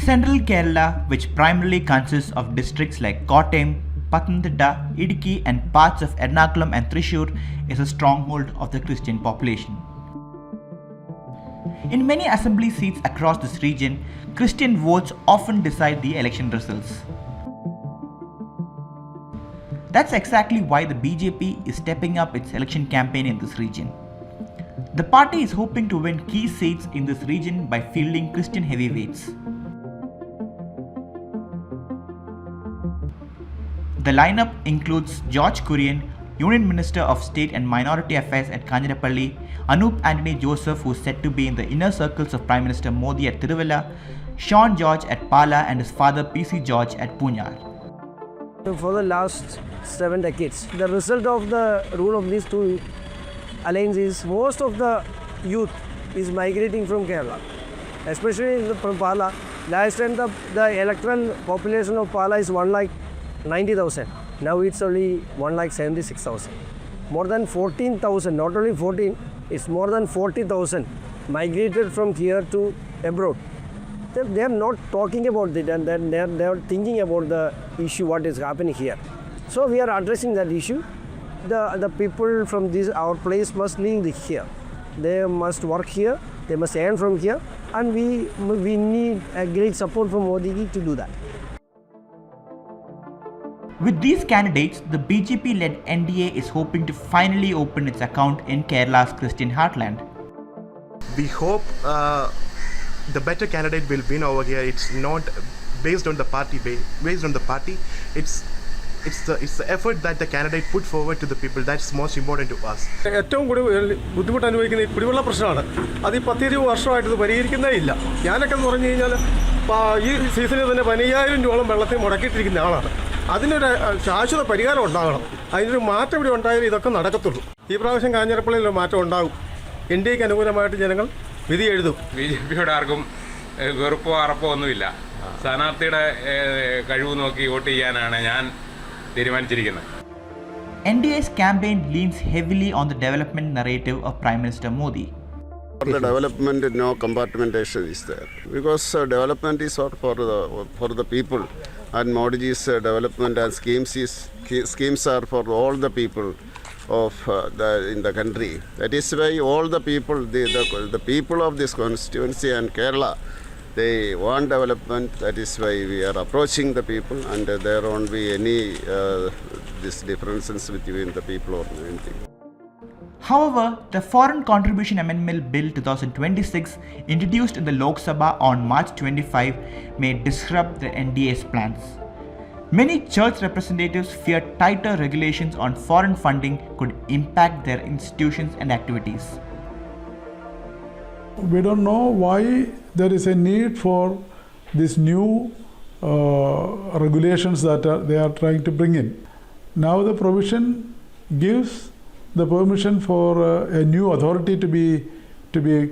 Central Kerala, which primarily consists of districts like Kottayam, Pathanamthitta, Idukki and parts of Ernakulam and Thrissur, is a stronghold of the Christian population. In many assembly seats across this region, Christian votes often decide the election results. That's exactly why the BJP is stepping up its election campaign in this region. The party is hoping to win key seats in this region by fielding Christian heavyweights. The lineup includes George Kurian, Union Minister of State and Minority Affairs at Kanjirapally, Anoop Antony Joseph, who is said to be in the inner circles of Prime Minister Modi at Thiruvalla, Shone George at Pala and his father PC George at Punyar. For the last 7 decades, the result of the rule of these two alliances is most of the youth is migrating from Kerala, especially from Pala. Last time the electoral population of Pala is 1,90,000. Now it's only 1,76,000. More than 14,000, not only 14, it's more than 40,000 migrated from here to abroad. They are not talking about it, and then they are thinking about the issue what is happening here. So we are addressing that issue. The people from our place must live here. They must work here. They must earn from here, and we need a great support from Modi to do that. With these candidates, the BJP-led NDA is hoping to finally open its account in Kerala's Christian heartland. We hope the better candidate will win over here. It's not based on the party. Based on the party, it's the effort that the candidate put forward to the people that's most important to us. ഏറ്റവും കൂടുതൽ ബുദ്ധിമുട്ട് അനുഭവിക്കുന്ന ഈ കുടിവെള്ള പ്രശ്നമാണ്. അത് ഈ 10-20 വർഷമായിട്ട് ഇത് പരിഹരിക്കുന്നേ ഇല്ല. ഞാനൊക്കെ എന്ന് പറഞ്ഞു കഴിഞ്ഞാൽ ഈ സീസണിൽ തന്നെ 15,000 രൂപയോളം വെള്ളത്തിൽ മുടക്കിയിട്ടിരിക്കുന്ന ആളാണ്. അതിനൊരു ശാശ്വത പരിഹാരം ഉണ്ടാകണം. അതിനൊരു മാറ്റം ഇവിടെ ഉണ്ടായാലും ഇതൊക്കെ നടക്കത്തുള്ളൂ. ഈ പ്രാവശ്യം കാഞ്ഞിരപ്പള്ളിയിൽ ഒരു മാറ്റം ഉണ്ടാകും. ഇന്ത്യക്ക് അനുകൂലമായിട്ട് ജനങ്ങൾ വിധി എഴുതും. BJPയോട് ആർക്കും വെറുപ്പോ അറപ്പോ ഒന്നുമില്ല. സ്ഥാനാർത്ഥിയുടെ കഴിവ് നോക്കി വോട്ട് ചെയ്യാനാണ് ഞാൻ തീരുമാനിച്ചിരിക്കുന്നത്. NDA's campaign leans heavily on the development narrative of Prime Minister Modi. For the development, no compartmentation is there, because development is for the people, and Modi's development and schemes are for all the people of in the country. That is why all the people, the people of this constituency and Kerala, they want development. That is why we are approaching the people, and there won't be any differences between the people or anything. However, the Foreign Contribution Amendment Bill 2026, introduced in the Lok Sabha on March 25, may disrupt the NDA's plans. Many church representatives fear tighter regulations on foreign funding could impact their institutions and activities. We don't know why there is a need for these new regulations that they are trying to bring in. Now the provision gives the permission for a new authority to be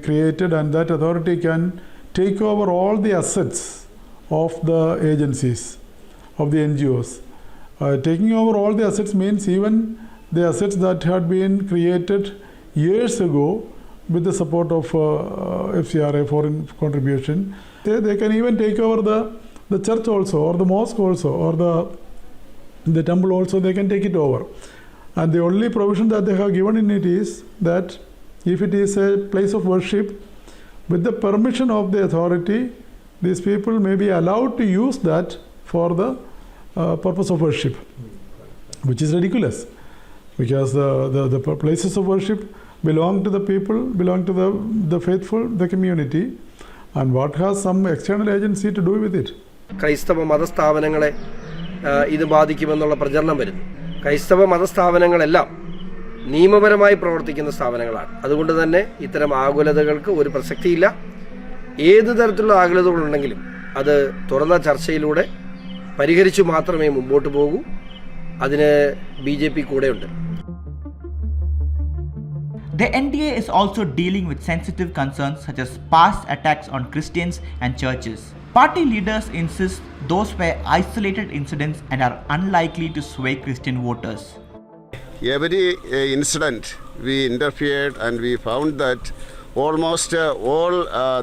created, and that authority can take over all the assets of the agencies, of the NGOs. Taking over all the assets means even the assets that had been created years ago with the support of FCRA, foreign contribution. They can even take over the church also, or the mosque also, or the temple also. They can take it over. And the only provision that they have given in it is that if it is a place of worship, with the permission of the authority, these people may be allowed to use that for the purpose of worship, which is ridiculous, because the places of worship belong to the people, belong to the faithful, the community, and what has some external agency to do with it? ക്രൈസ്തവ മതസ്ഥാപനങ്ങളെ ഇത് ബാധിക്കുമെന്നുള്ള പ്രചരണം വരുന്നു. ക്രൈസ്തവ മതസ്ഥാപനങ്ങളെല്ലാം നിയമപരമായി പ്രവർത്തിക്കുന്ന സ്ഥാപനങ്ങളാണ്. അതുകൊണ്ട് തന്നെ ഇത്തരം ആകുലതകൾക്ക് ഒരു പ്രസക്തിയില്ല. ഏത് തരത്തിലുള്ള ആകുലതകളുണ്ടെങ്കിലും അത് തുറന്ന ചർച്ചയിലൂടെ പരിഹരിച്ചു മാത്രമേ മുമ്പോട്ട് പോകൂ. അതിന് BJP കൂടെയുണ്ട്. The NDA is also dealing with sensitive concerns such as past attacks on Christians and churches. Party leaders insist those were isolated incidents and are unlikely to sway Christian voters. Every incident we interfered, and we found that almost all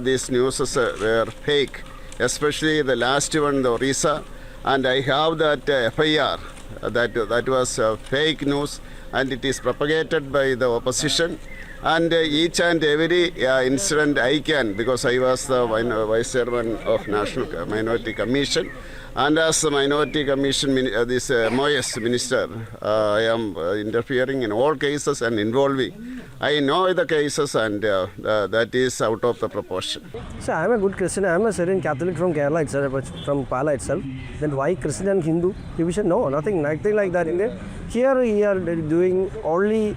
these news were fake. especially the last one, the Orissa, and I have that FIR that was fake news, and it is propagated by the opposition. And each and every incident I can, because I was the vice chairman of National Minority Commission, and as the Minority Commission, this MOS minister, I am interfering in all cases and involving. I know the cases, and that is out of the proportion. So I am a good Christian. I am a Syrian Catholic from Kerala itself, from Pala itself. Then why Christian and Hindu division? No, nothing like that in there. Here we are doing only.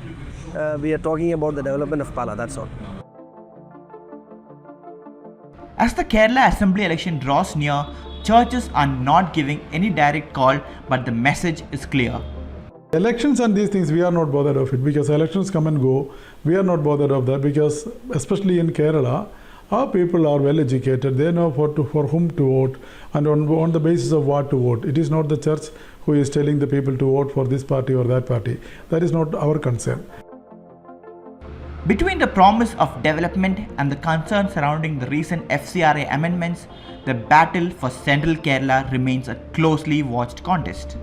We are talking about the development of Pala, that's all. As the Kerala Assembly election draws near, churches are not giving any direct call, but the message is clear. Elections and these things, we are not bothered of it, because elections come and go. We are not bothered of that, because especially in Kerala, our people are well educated. They know for whom to vote and on the basis of what to vote. It is not the church who is telling the people to vote for this party or that party. That is not our concern. Between the promise of development and the concern surrounding the recent FCRA amendments, the battle for Central Kerala remains a closely watched contest.